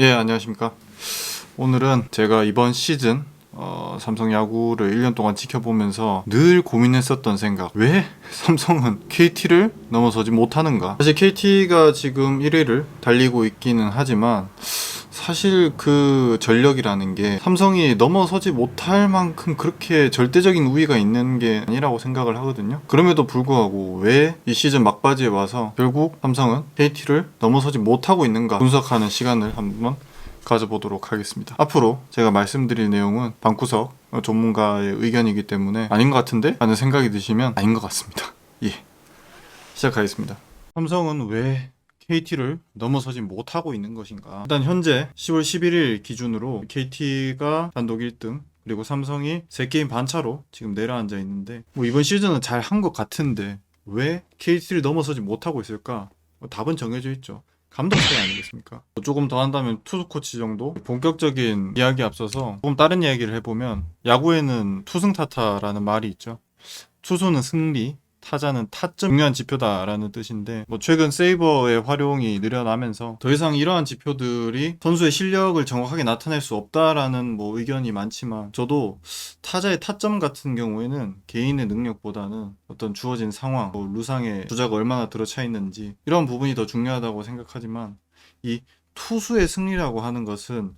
예, 안녕하십니까. 오늘은 제가 이번 시즌 삼성 야구를 1년 동안 지켜보면서 늘 고민했었던 생각. 왜 삼성은 KT를 넘어서지 못하는가? 사실 KT가 지금 1위를 달리고 있기는 하지만 사실 그 전력이라는 게 삼성이 넘어서지 못할 만큼 그렇게 절대적인 우위가 있는 게 아니라고 생각을 하거든요. 그럼에도 불구하고 왜 이 시즌 막바지에 와서 결국 삼성은 KT를 넘어서지 못하고 있는가 분석하는 시간을 한번 가져보도록 하겠습니다. 앞으로 제가 말씀드릴 내용은 방구석 전문가의 의견이기 때문에 아닌 것 같은데? 라는 생각이 드시면 아닌 것 같습니다. 예, 시작하겠습니다. 삼성은 왜 KT를 넘어서지 못하고 있는 것인가? 일단 현재 10월 11일 기준으로 KT가 단독 1등, 그리고 삼성이 3게임 반차로 지금 내려앉아 있는데, 뭐 이번 시즌은 잘 한 것 같은데 왜 KT를 넘어서지 못하고 있을까? 답은 정해져 있죠. 감독 차이 아니겠습니까? 조금 더 한다면 투수 코치 정도? 본격적인 이야기 앞서서 조금 다른 이야기를 해보면, 야구에는 투승타타라는 말이 있죠. 투수는 승리, 타자는 타점, 중요한 지표다라는 뜻인데, 뭐 최근 세이버의 활용이 늘어나면서 더 이상 이러한 지표들이 선수의 실력을 정확하게 나타낼 수 없다라는 뭐 의견이 많지만, 저도 타자의 타점 같은 경우에는 개인의 능력보다는 어떤 주어진 상황, 뭐 루상의 주자가 얼마나 들어차 있는지, 이런 부분이 더 중요하다고 생각하지만, 이 투수의 승리라고 하는 것은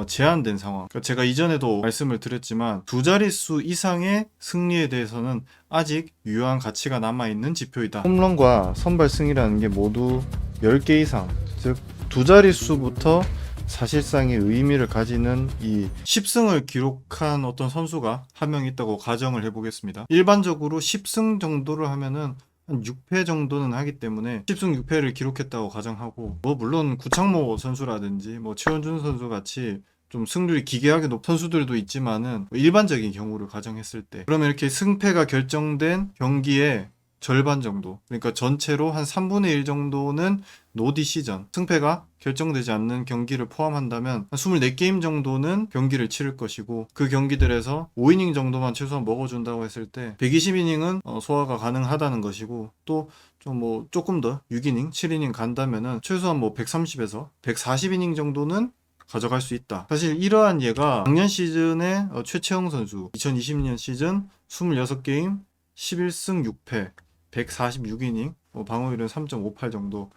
제한된 상황. 그러니까 제가 이전에도 말씀을 드렸지만, 두 자릿수 이상의 승리에 대해서는 아직 유효한 가치가 남아있는 지표이다. 홈런과 선발 승이라는 게 모두 10개 이상, 즉 두 자릿수부터 사실상의 의미를 가지는 이 10승을 기록한 어떤 선수가 한 명 있다고 가정을 해보겠습니다. 일반적으로 10승 정도를 하면은 한 6패 정도는 하기 때문에 10승 6패를 기록했다고 가정하고, 뭐 물론 구창모 선수라든지 뭐 최원준 선수 같이 좀 승률이 기괴하게 높은 선수들도 있지만은, 일반적인 경우를 가정했을 때 그러면 이렇게 승패가 결정된 경기의 절반 정도, 그러니까 전체로 한 3분의 1 정도는 노 디시전, 승패가 결정되지 않는 경기를 포함한다면 한 24게임 정도는 경기를 치를 것이고, 그 경기들에서 5이닝 정도만 최소한 먹어준다고 했을 때 120이닝은 소화가 가능하다는 것이고, 또 좀 뭐 조금 더 6이닝, 7이닝 간다면은 최소한 뭐 130에서 140이닝 정도는 가져갈 수 있다. 사실 이러한 예가 작년 시즌에 최채영 선수 2020년 시즌 26게임 11승 6패 146이닝, 방어율은 3.58 정도.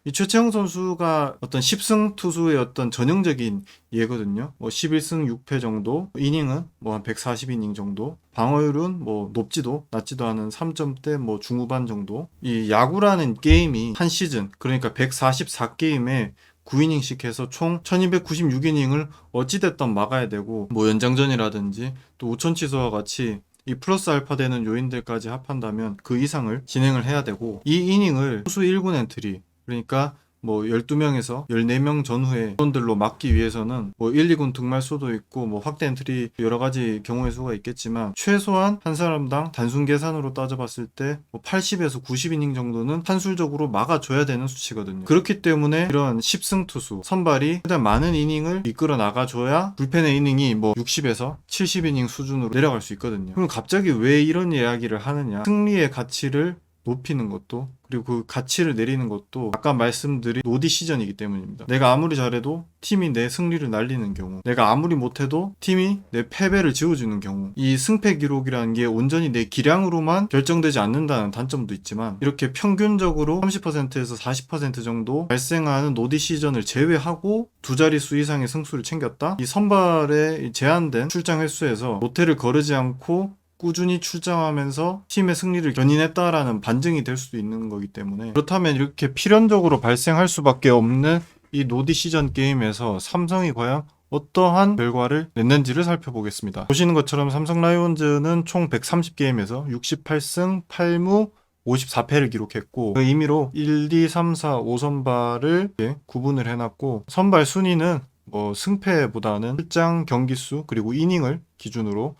이 최채영 선수가 어떤 10승 투수의 어떤 전형적인 예거든요. 뭐 11승 6패 정도, 이닝은 뭐 한 140이닝 정도, 방어율은 뭐 높지도 낮지도 않은 3점대 뭐 중후반 정도. 이 야구라는 게임이 한 시즌, 그러니까 144게임에 9이닝씩 해서 총 1296이닝을 어찌됐든 막아야 되고, 뭐 연장전이라든지 또 우천 취소와 같이 이 플러스 알파 되는 요인들까지 합한다면 그 이상을 진행을 해야 되고, 이 이닝을 투수 1군 엔트리, 그러니까 뭐 12명에서 14명 전후의 선들로 막기 위해서는 뭐 1, 2군 등말수도 있고 뭐 확대 엔트리 여러 가지 경우의 수가 있겠지만, 최소한 한 사람당 단순 계산으로 따져봤을 때 뭐 80에서 90이닝 정도는 산술적으로 막아줘야 되는 수치거든요. 그렇기 때문에 이런 10승 투수 선발이 최대한 많은 이닝을 이끌어 나가줘야 불펜의 이닝이 뭐 60에서 70이닝 수준으로 내려갈 수 있거든요. 그럼 갑자기 왜 이런 이야기를 하느냐? 승리의 가치를 높이는 것도, 그리고 그 가치를 내리는 것도 아까 말씀드린 노 디시전이기 때문입니다. 내가 아무리 잘해도 팀이 내 승리를 날리는 경우, 내가 아무리 못해도 팀이 내 패배를 지워주는 경우, 이 승패 기록이라는 게 온전히 내 기량으로만 결정되지 않는다는 단점도 있지만, 이렇게 평균적으로 30%에서 40% 정도 발생하는 노 디시전을 제외하고 두 자릿수 이상의 승수를 챙겼다? 이 선발의 제한된 출장 횟수에서 모태를 거르지 않고 꾸준히 출장하면서 팀의 승리를 견인했다라는 반증이 될 수도 있는 거기 때문에, 그렇다면 이렇게 필연적으로 발생할 수밖에 없는 이 노디시전 게임에서 삼성이 과연 어떠한 결과를 냈는지를 살펴보겠습니다. 보시는 것처럼 삼성 라이온즈는 총 130게임에서 68승 8무 54패를 기록했고, 그 의미로 1, 2, 3, 4, 5선발을 구분을 해놨고, 선발 순위는 뭐 승패보다는 출장 경기수 그리고 이닝을 기준으로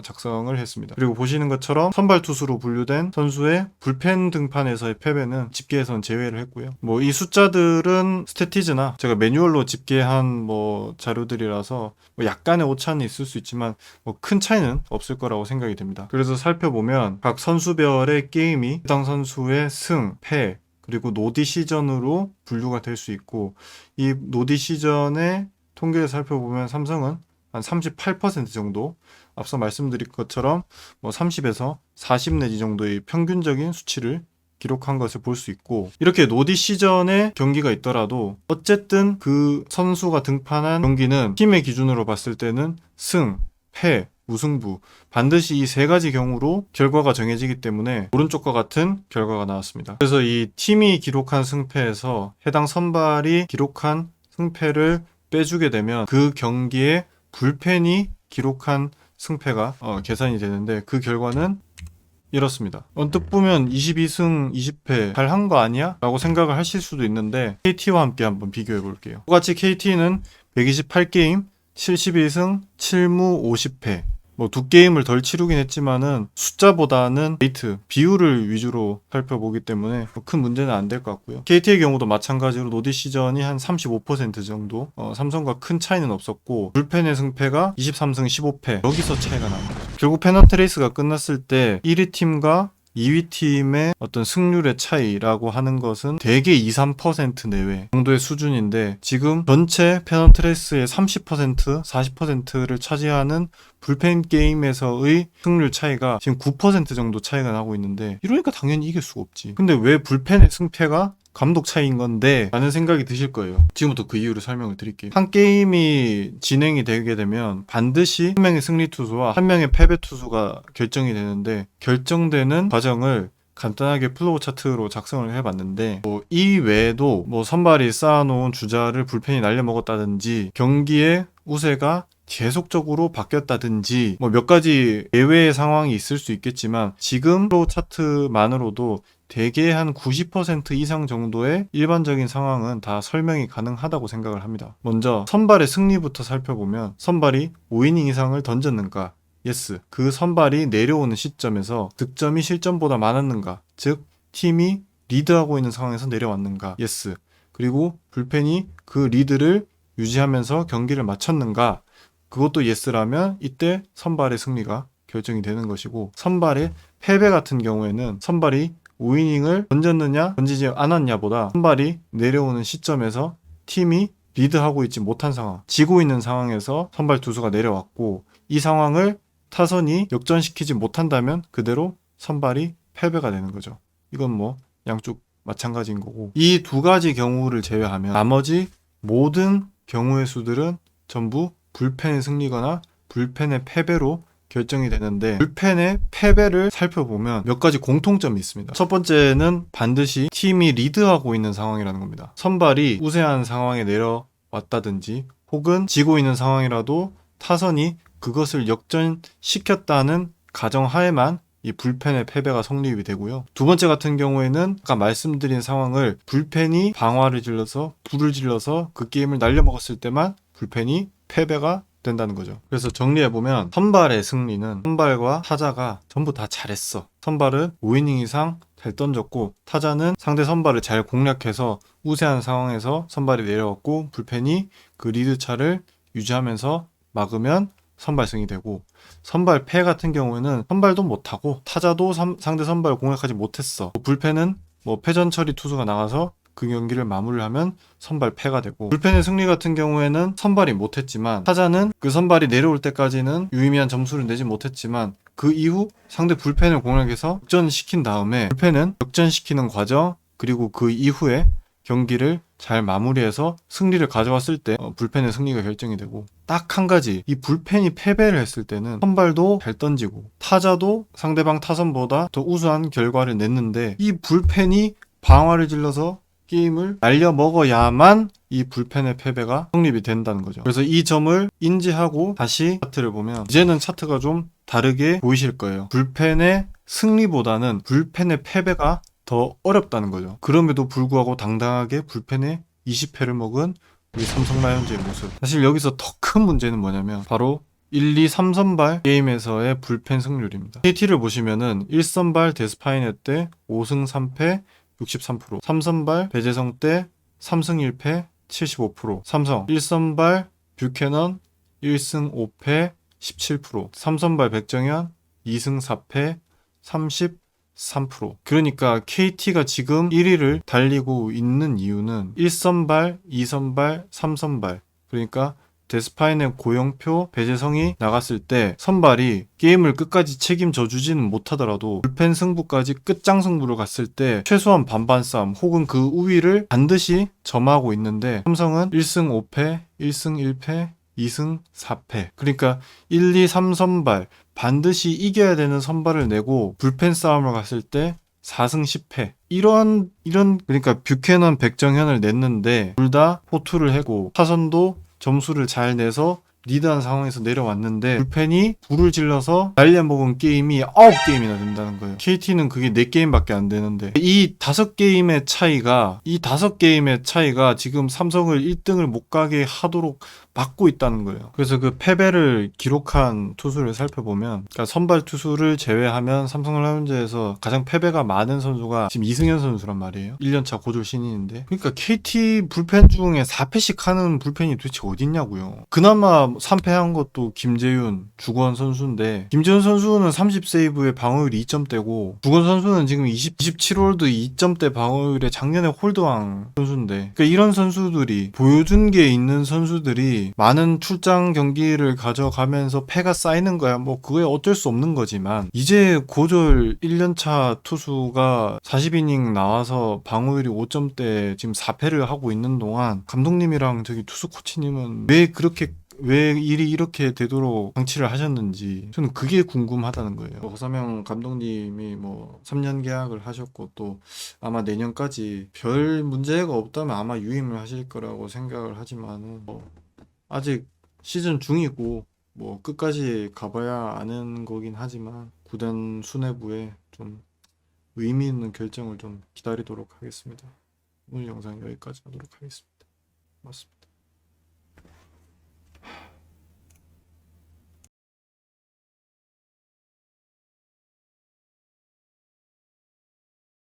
작성을 했습니다. 그리고 보시는 것처럼 선발 투수로 분류된 선수의 불펜 등판에서의 패배는 집계에선 제외를 했고요. 뭐 이 숫자들은 스태티즈나 제가 매뉴얼로 집계한 뭐 자료들이라서 뭐 약간의 오차는 있을 수 있지만 뭐 큰 차이는 없을 거라고 생각이 됩니다. 그래서 살펴보면 각 선수별의 게임이 해당 선수의 승, 패, 그리고 노디시전으로 분류가 될 수 있고, 이 노디시전의 통계를 살펴보면 삼성은 한 38% 정도, 앞서 말씀드린 것처럼 뭐 30에서 40 내지 정도의 평균적인 수치를 기록한 것을 볼 수 있고, 이렇게 노디시전의 경기가 있더라도 어쨌든 그 선수가 등판한 경기는 팀의 기준으로 봤을 때는 승, 패, 무승부, 반드시 이 세 가지 경우로 결과가 정해지기 때문에 오른쪽과 같은 결과가 나왔습니다. 그래서 이 팀이 기록한 승패에서 해당 선발이 기록한 승패를 빼주게 되면 그 경기에 불펜이 기록한 승패가 계산이 되는데, 그 결과는 이렇습니다. 언뜻 보면 22승 20패 잘 한 거 아니야? 라고 생각을 하실 수도 있는데, KT와 함께 한번 비교해 볼게요. 똑같이 KT는 128게임 71승 7무 50패, 뭐 두 게임을 덜 치르긴 했지만은 숫자보다는 레이트, 비율을 위주로 살펴보기 때문에 큰 문제는 안 될 것 같고요. KT의 경우도 마찬가지로 노디시전이 한 35% 정도, 삼성과 큰 차이는 없었고, 불펜의 승패가 23승 15패, 여기서 차이가 납니다. 결국 페넌트 레이스가 끝났을 때 1위 팀과 2위 팀의 어떤 승률의 차이라고 하는 것은 대개 2, 3% 내외 정도의 수준인데, 지금 전체 페넌트 레이스의 30%, 40%를 차지하는 불펜 게임에서의 승률 차이가 지금 9% 정도 차이가 나고 있는데, 이러니까 당연히 이길 수가 없지. 근데 왜 불펜의 승패가 감독 차이인 건데? 라는 생각이 드실 거예요. 지금부터 그 이유를 설명을 드릴게요. 한 게임이 진행이 되게 되면 반드시 한 명의 승리 투수와 한 명의 패배 투수가 결정이 되는데, 결정되는 과정을 간단하게 플로우 차트로 작성을 해봤는데, 이 외에도 선발이 쌓아놓은 주자를 불펜이 날려먹었다든지, 경기의 우세가 계속적으로 바뀌었다든지, 몇 가지 예외의 상황이 있을 수 있겠지만, 지금 플로우 차트만으로도 대개 한 90% 이상 정도의 일반적인 상황은 다 설명이 가능하다고 생각을 합니다. 먼저 선발의 승리부터 살펴보면, 선발이 5이닝 이상을 던졌는가? 예스. 그 선발이 내려오는 시점에서 득점이 실점보다 많았는가? 즉 팀이 리드하고 있는 상황에서 내려왔는가? 예스. 그리고 불펜이 그 리드를 유지하면서 경기를 마쳤는가? 그것도 예스라면 이때 선발의 승리가 결정이 되는 것이고, 선발의 패배 같은 경우에는 선발이 5이닝을 던졌느냐 던지지 않았냐보다 선발이 내려오는 시점에서 팀이 리드하고 있지 못한 상황, 지고 있는 상황에서 선발 투수가 내려왔고, 이 상황을 타선이 역전시키지 못한다면 그대로 선발이 패배가 되는 거죠. 이건 양쪽 마찬가지인 거고, 이 두 가지 경우를 제외하면 나머지 모든 경우의 수들은 전부 불펜의 승리거나 불펜의 패배로 결정이 되는데, 불펜의 패배를 살펴보면 몇 가지 공통점이 있습니다. 첫 번째는 반드시 팀이 리드하고 있는 상황이라는 겁니다. 선발이 우세한 상황에 내려왔다든지, 혹은 지고 있는 상황이라도 타선이 그것을 역전시켰다는 가정하에만 이 불펜의 패배가 성립이 되고요. 두 번째 같은 경우에는 아까 말씀드린 상황을 불펜이 방화를 질러서, 불을 질러서 그 게임을 날려먹었을 때만 불펜이 패배가 된다는 거죠. 그래서 정리해보면, 선발의 승리는 선발과 타자가 전부 다 잘했어. 선발은 5이닝 이상 잘 던졌고, 타자는 상대 선발을 잘 공략해서 우세한 상황에서 선발이 내려왔고, 불펜이 그 리드차를 유지하면서 막으면 선발승이 되고, 선발 패 같은 경우에는 선발도 못하고 타자도 상대 선발을 공략하지 못했어. 불펜은 패전 처리 투수가 나가서 그 경기를 마무리를 하면 선발 패가 되고, 불펜의 승리 같은 경우에는 선발이 못했지만 타자는 그 선발이 내려올 때까지는 유의미한 점수를 내지 못했지만, 그 이후 상대 불펜을 공략해서 역전시킨 다음에 불펜은 역전시키는 과정, 그리고 그 이후에 경기를 잘 마무리해서 승리를 가져왔을 때 불펜의 승리가 결정이 되고, 딱 한 가지, 이 불펜이 패배를 했을 때는 선발도 잘 던지고 타자도 상대방 타선보다 더 우수한 결과를 냈는데, 이 불펜이 방화를 질러서 게임을 날려먹어야만 이 불펜의 패배가 성립이 된다는 거죠. 그래서 이 점을 인지하고 다시 차트를 보면 이제는 차트가 좀 다르게 보이실 거예요. 불펜의 승리보다는 불펜의 패배가 더 어렵다는 거죠. 그럼에도 불구하고 당당하게 불펜의 20패를 먹은 우리 삼성 라이온즈의 모습. 사실 여기서 더 큰 문제는 뭐냐면 바로 1, 2, 3선발 게임에서의 불펜 승률입니다. KT를 보시면은 1선발 데스파이네 때 5승 3패 63%, 3선발 배재성 때 3승 1패 75%, 삼성 1선발 뷰캐넌 1승 5패 17%, 3선발 백정현 2승 4패 3%. 그러니까 KT가 지금 1위를 달리고 있는 이유는 1선발, 2선발, 3선발. 그러니까 데스파인의 고영표, 배재성이 나갔을 때 선발이 게임을 끝까지 책임져 주지는 못하더라도 불펜 승부까지 끝장 승부를 갔을 때 최소한 반반 싸움 혹은 그 우위를 반드시 점하고 있는데 삼성은 1승 5패, 1승 1패, 2승 4패. 그러니까 1, 2, 3선발 반드시 이겨야 되는 선발을 내고 불펜 싸움을 갔을 때 4승 10패. 이런 그러니까 뷰캐넌, 백정현을 냈는데 둘 다 호투를 했고 타선도 점수를 잘 내서 리드한 상황에서 내려왔는데 불펜이 불을 질러서 날려먹은 게임이 9게임이나 된다는 거예요. KT는 그게 4게임밖에 안 되는데 이 5게임의 차이가 지금 삼성을 1등을 못 가게 하도록 막고 있다는 거예요. 그래서 그 패배를 기록한 투수를 살펴보면 그러니까 선발 투수를 제외하면 삼성 라이온즈에서 가장 패배가 많은 선수가 지금 이승현 선수란 말이에요. 1년차 고졸 신인인데 그러니까 KT 불펜 중에 4패씩 하는 불펜이 도대체 어딨냐고요. 그나마 3패한 것도 김재윤, 주건 선수인데 김재윤 선수는 30세이브에 방어율이 2점대고 주건 선수는 지금 27홀드 2점대 방어율에 작년에 홀드왕 선수인데 그러니까 이런 선수들이 보여준 게 있는 선수들이 많은 출장 경기를 가져가면서 패가 쌓이는 거야. 뭐 그거에 어쩔 수 없는 거지만 이제 고졸 1년차 투수가 40이닝 나와서 방어율이 5점대 지금 4패를 하고 있는 동안 감독님이랑 저기 투수 코치님은 왜 일이 이렇게 되도록 장치를 하셨는지 저는 그게 궁금하다는 거예요. 허삼영 감독님이 뭐 3년 계약을 하셨고 또 아마 내년까지 별 문제가 없다면 아마 유임을 하실 거라고 생각을 하지만은 아직 시즌 중이고 뭐 끝까지 가봐야 아는 거긴 하지만 구단 수뇌부에 좀 의미 있는 결정을 좀 기다리도록 하겠습니다. 오늘 영상 여기까지 하도록 하겠습니다. 맞습니다.